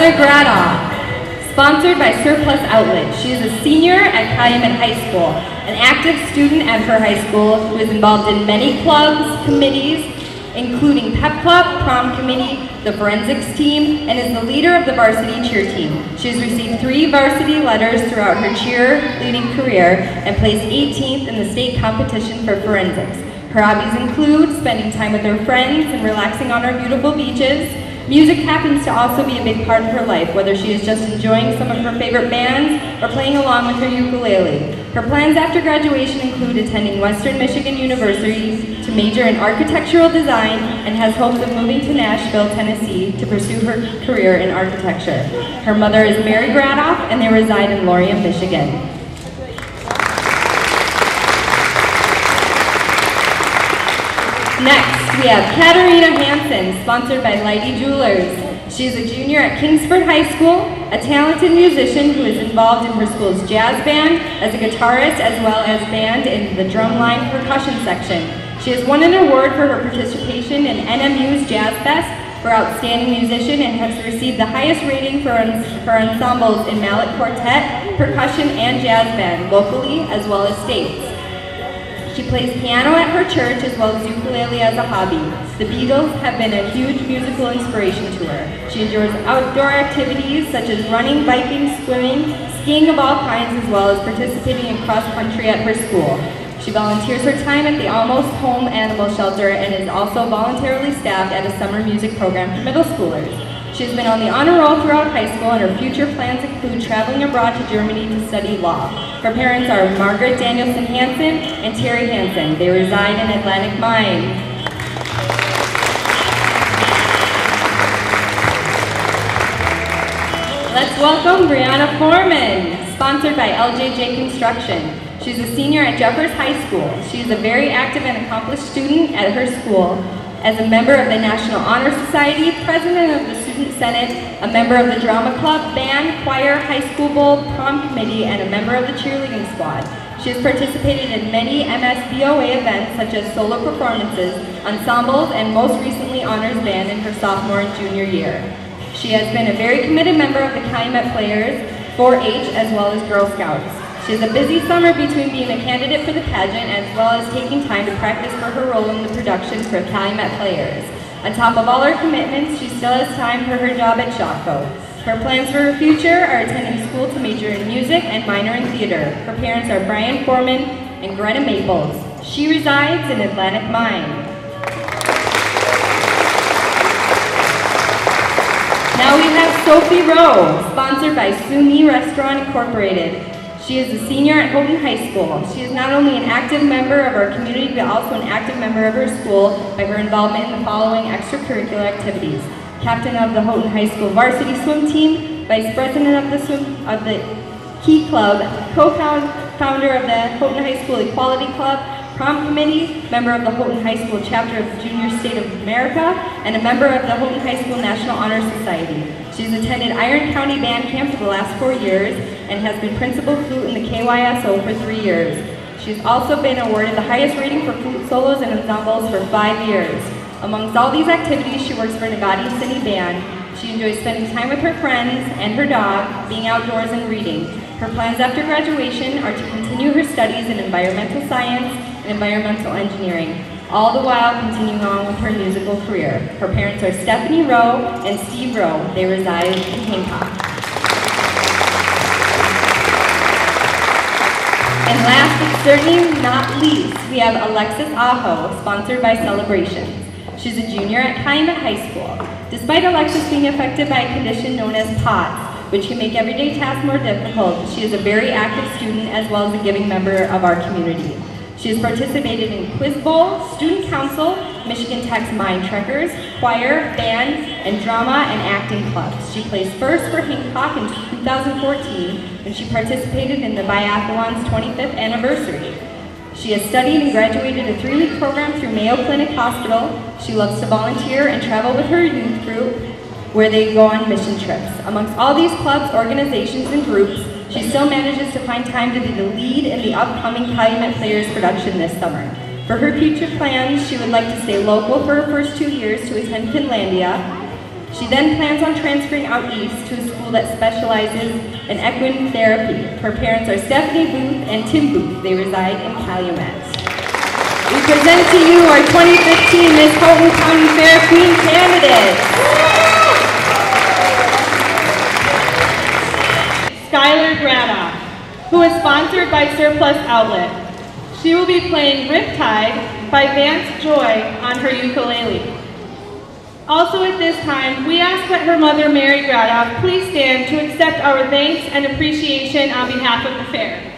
Skylar Gradoff, sponsored by Surplus Outlet. She is a senior at Calumet High School, an active student at her high school who is involved in many clubs, committees, including Pep Club, Prom Committee, the Forensics Team, and is the leader of the varsity cheer team. She has received 3 varsity letters throughout her cheerleading career and placed 18th in the state competition for forensics. Her hobbies include spending time with her friends and relaxing on our beautiful beaches. Music happens to also be a big part of her life, whether she is just enjoying some of her favorite bands or playing along with her ukulele. Her plans after graduation include attending Western Michigan University to major in architectural design and has hopes of moving to Nashville, Tennessee to pursue her career in architecture. Her mother is Mary Gradoff and they reside in Laurium, Michigan. Next, we have Katarina Hansen, sponsored by Leidy Jewelers. She is a junior at Kingsford High School, a talented musician who is involved in her school's jazz band as a guitarist as well as band in the drumline percussion section. She has won an award for her participation in NMU's Jazz Fest for Outstanding Musician and has received the highest rating for ensembles in mallet quartet, percussion, and jazz band, locally as well as states. She plays piano at her church as well as ukulele as a hobby. The Beatles have been a huge musical inspiration to her. She enjoys outdoor activities such as running, biking, swimming, skiing of all kinds, as well as participating in cross-country at her school. She volunteers her time at the Almost Home Animal Shelter and is also voluntarily staffed at a summer music program for middle schoolers. She has been on the honor roll throughout high school, and her future plans include traveling abroad to Germany to study law. Her parents are Margaret Danielson Hansen and Terry Hansen. They reside in Atlantic Mine. Let's welcome Brianna Foreman, sponsored by LJJ Construction. She's a senior at Jeffers High School. She is a very active and accomplished student at her school. As a member of the National Honor Society, president of the Student Senate, a member of the Drama Club, band, choir, high school bowl, prom committee, and a member of the cheerleading squad. She has participated in many MSBOA events such as solo performances, ensembles, and most recently honors band in her sophomore and junior year. She has been a very committed member of the Calumet Players, 4-H, as well as Girl Scouts. She has a busy summer between being a candidate for the pageant as well as taking time to practice for her role in the production for Calumet Players. On top of all her commitments, she still has time for her job at Shawco. Her plans for her future are attending school to major in music and minor in theater. Her parents are Brian Foreman and Greta Maples. She resides in Atlantic Mine. Now we have Sophie Rowe, sponsored by Sumi Restaurant Incorporated. She is a senior at Houghton High School. She is not only an active member of our community, but also an active member of her school by her involvement in the following extracurricular activities. Captain of the Houghton High School varsity swim team, vice president of the Key Club, co-founder of the Houghton High School Equality Club, prom committee, member of the Houghton High School chapter of the Junior State of America, and a member of the Houghton High School National Honor Society. She's attended Iron County Band Camp for the last 4 years and has been principal flute in the KYSO for 3 years. She's also been awarded the highest rating for flute solos and ensembles for 5 years. Amongst all these activities, she works for Nagati City Band. She enjoys spending time with her friends and her dog, being outdoors and reading. Her plans after graduation are to continue her studies in environmental science and environmental engineering, all the while continuing on with her musical career. Her parents are Stephanie Rowe and Steve Rowe. They reside in Hancock. And last but certainly not least, we have Alexis Aho, sponsored by Celebrations. She's a junior at Calumet High School. Despite Alexis being affected by a condition known as POTS, which can make everyday tasks more difficult, she is a very active student as well as a giving member of our community. She has participated in Quiz Bowl, Student Council, Michigan Tech's Mind Trekkers, choir, band, and drama and acting clubs. She placed first for Hancock in 2014 when she participated in the Biathlon's 25th anniversary. She has studied and graduated a 3-week program through Mayo Clinic Hospital. She loves to volunteer and travel with her youth group where they go on mission trips. Amongst all these clubs, organizations, and groups, she still manages to find time to be the lead in the upcoming Calumet Players production this summer. For her future plans, she would like to stay local for her first 2 years to attend Finlandia, She then plans on transferring out east to a school that specializes in equine therapy. Her parents are Stephanie Booth and Tim Booth. They reside in Calumet. We present to you our 2015 Miss Houghton County Fair Queen candidates. Skylar Gradoff, who is sponsored by Surplus Outlet. She will be playing Riptide by Vance Joy on her ukulele. Also at this time, we ask that her mother, Mary Gradoff, please stand to accept our thanks and appreciation on behalf of the fair.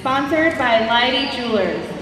Sponsored by Leidy Jewelers.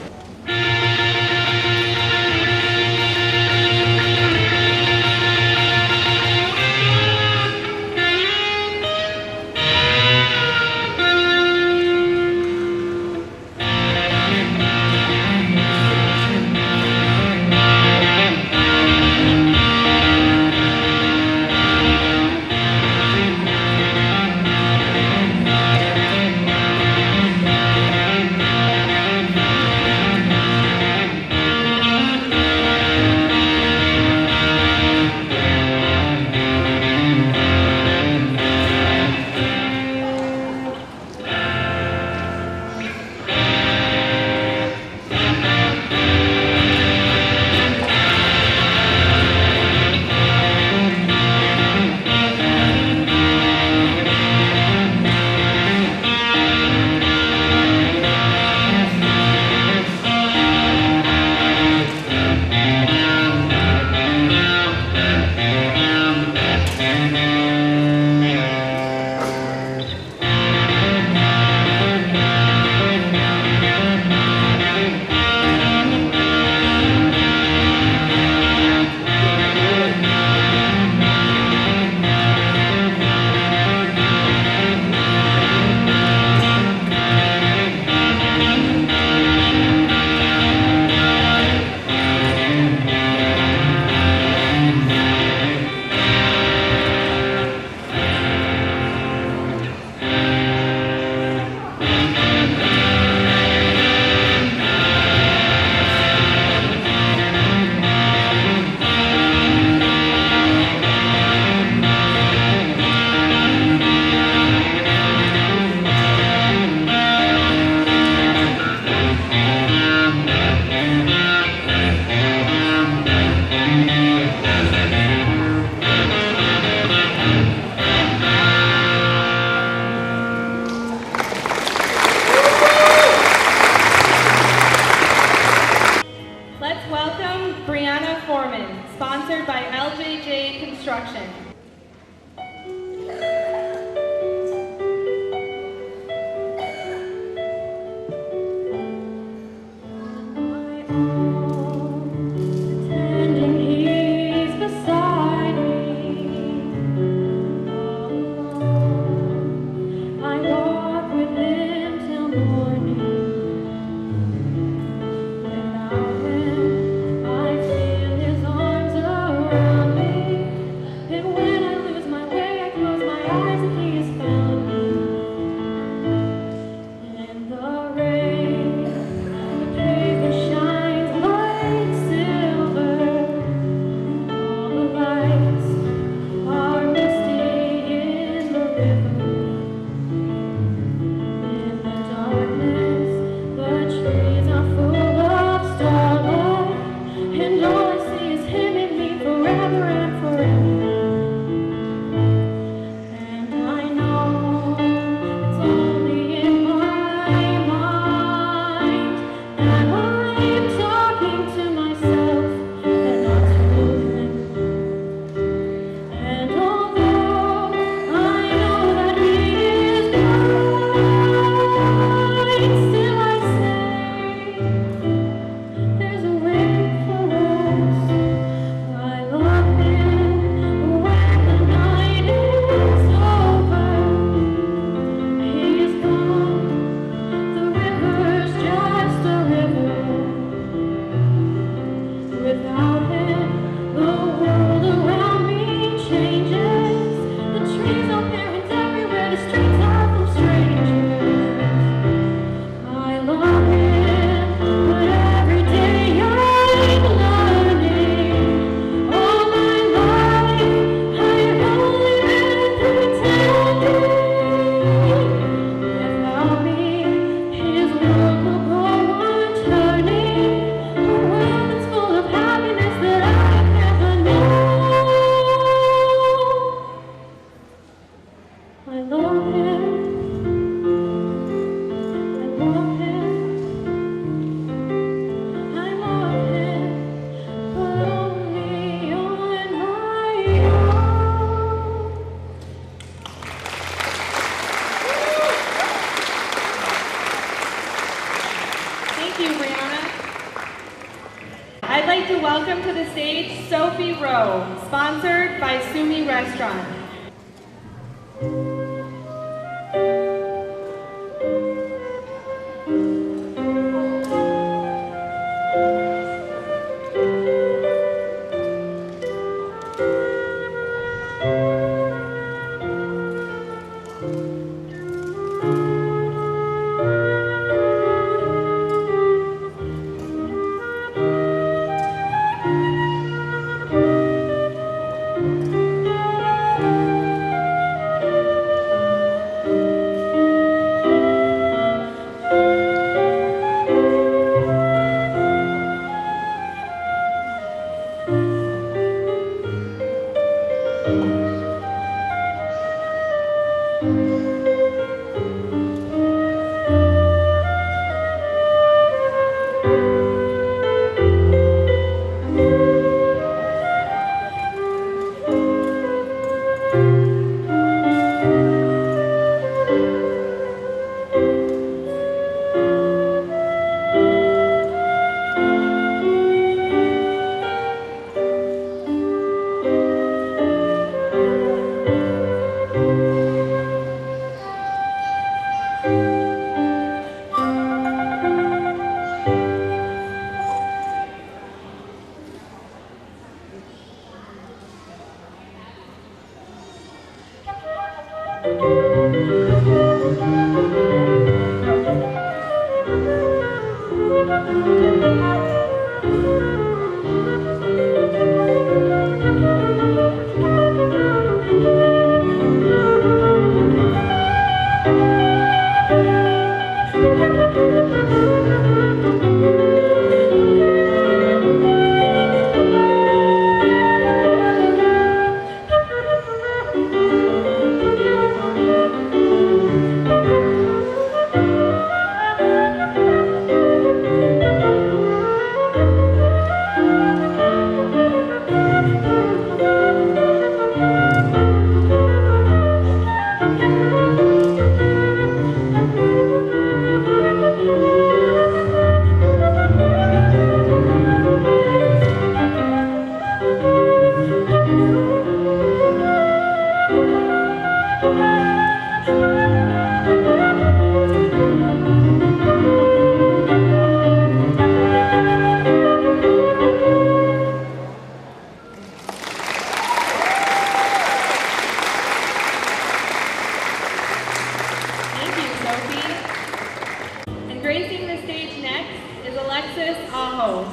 like to welcome to the stage Sophie Rowe, sponsored by Sumi Restaurant.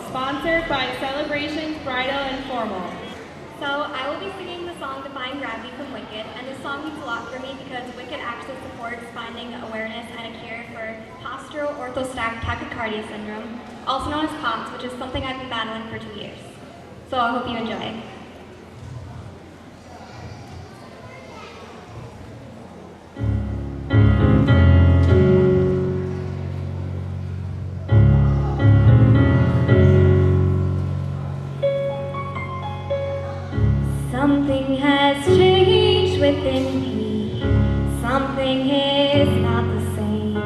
Sponsored by Celebrations Bridal and Formal. So I will be singing the song Defying Gravity from Wicked, and this song means a lot for me because Wicked actually supports finding awareness and a cure for postural orthostatic tachycardia syndrome, also known as POTS, which is something I've been battling for 2 years. So I hope you enjoy. Something has changed within me. Something is not the same.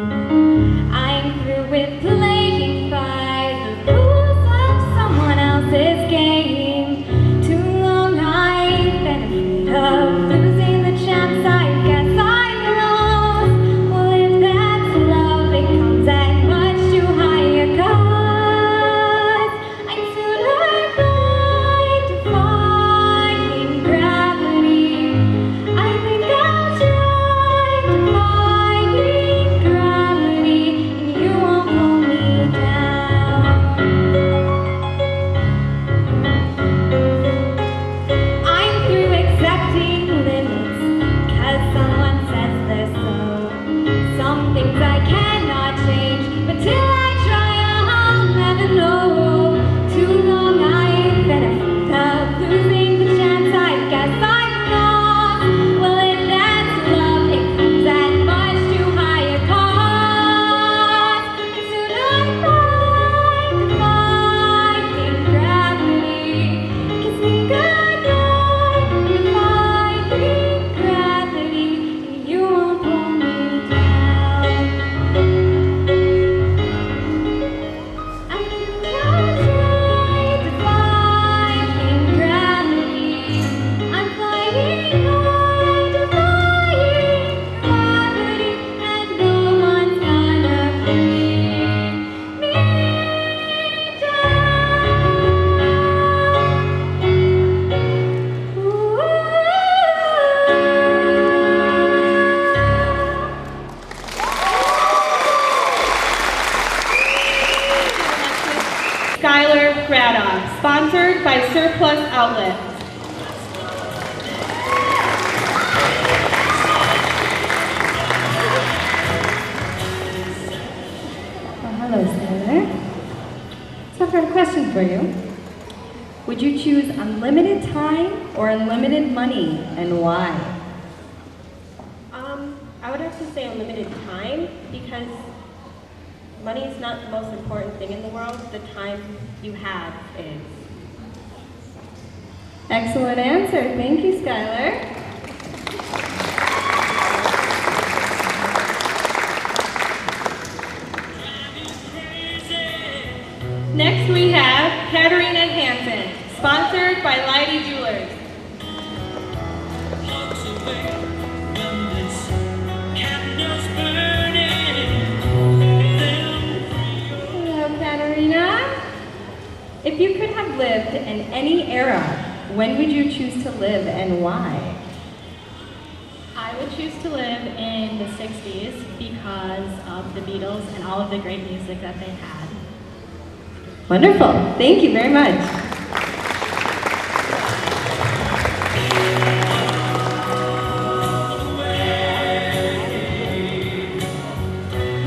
I'm through with playing by the rules of someone else's game. Too long I've been afraid of losing the chance I guess I've lost. Well, if that's love, it comes at much too high a cost. I'm too blind to defying gravity. I think I'll try defying gravity, and you won't pull me down. I'm through accepting limits, 'cause someone says they're so. Some things I cannot change, but till I try, I'll never know. Too long I've been afraid of losing the chance I guess I've lost. Well, if that's love, it comes at much too high a cost. Soon I find defying gravity. Kiss me goodnight, defying gravity, and you won't pull me down. Winograd, sponsored by Surplus Outlet. Hello, Senator. So I've got a question for you. Would you choose unlimited time or unlimited money, and why? I would have to say unlimited time because money is not the most important thing in the world. The time you have is. Excellent answer. Thank you, Skylar. Next we have Katarina Hansen, sponsored by Leidy Jewelers. Hello, Katarina. If you could have lived in any era, when would you choose to live and why? I would choose to live in the 60s because of the Beatles and all of the great music that they had. Wonderful. Thank you very much.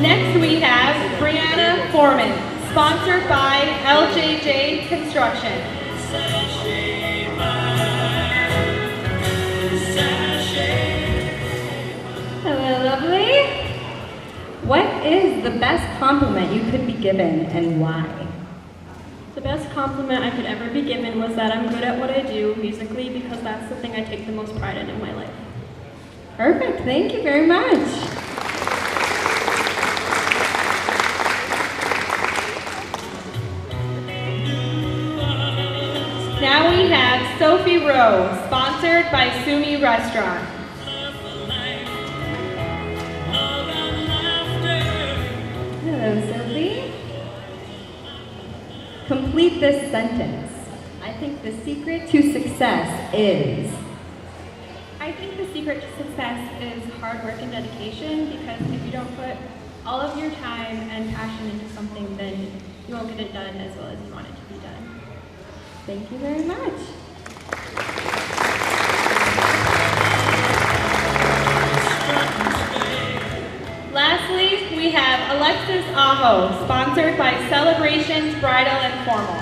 Next we have Brianna Foreman, sponsored by LJJ Construction. Hello, lovely. What is the best compliment you could be given and why? The best compliment I could ever be given was that I'm good at what I do musically because that's the thing I take the most pride in my life. Perfect. Thank you very much. Now we have Sophie Rowe, sponsored by Sumi Restaurant. Hello, Sophie. Complete this sentence. I think the secret to success is. I think the secret to success is hard work and dedication because if you don't put all of your time and passion into something, then you won't get it done as well as you want it to be done. Thank you very much. Lastly, we have Alexis Aho, sponsored by Celebrations Bridal and Formal.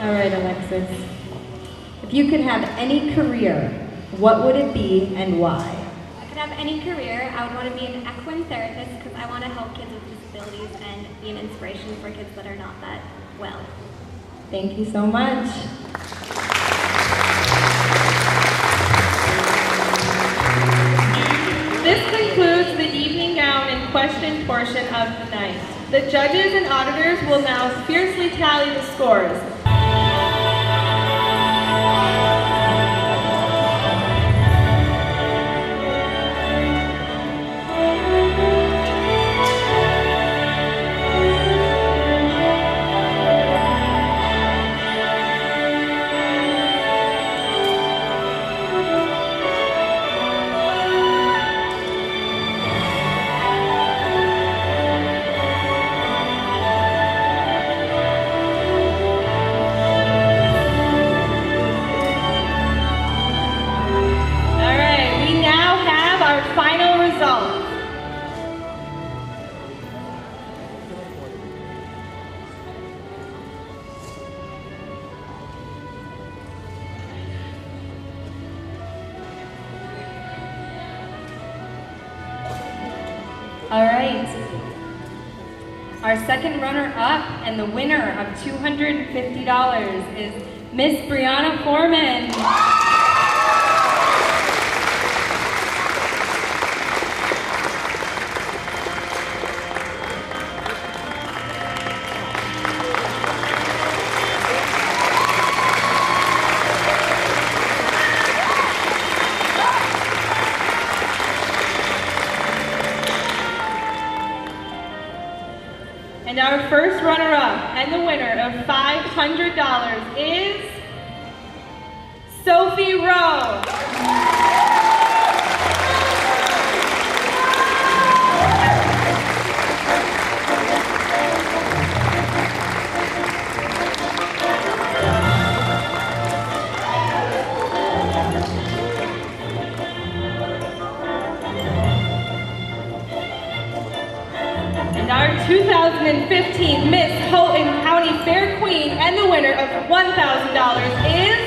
All right, Alexis. If you could have any career, what would it be and why? If I could have any career, I would want to be an equine therapist because I want to help kids with disabilities and be an inspiration for kids that are not that well. Thank you so much. This concludes the evening gown and question portion of the night. The judges and auditors will now fiercely tally the scores. Final results. All right. Our second runner-up and the winner of $250 is Miss Brianna Foreman. And our first runner-up and the winner of $500 is Sophie Rowe. And our 2015 Miss Houghton County Fair Queen and the winner of $1,000 is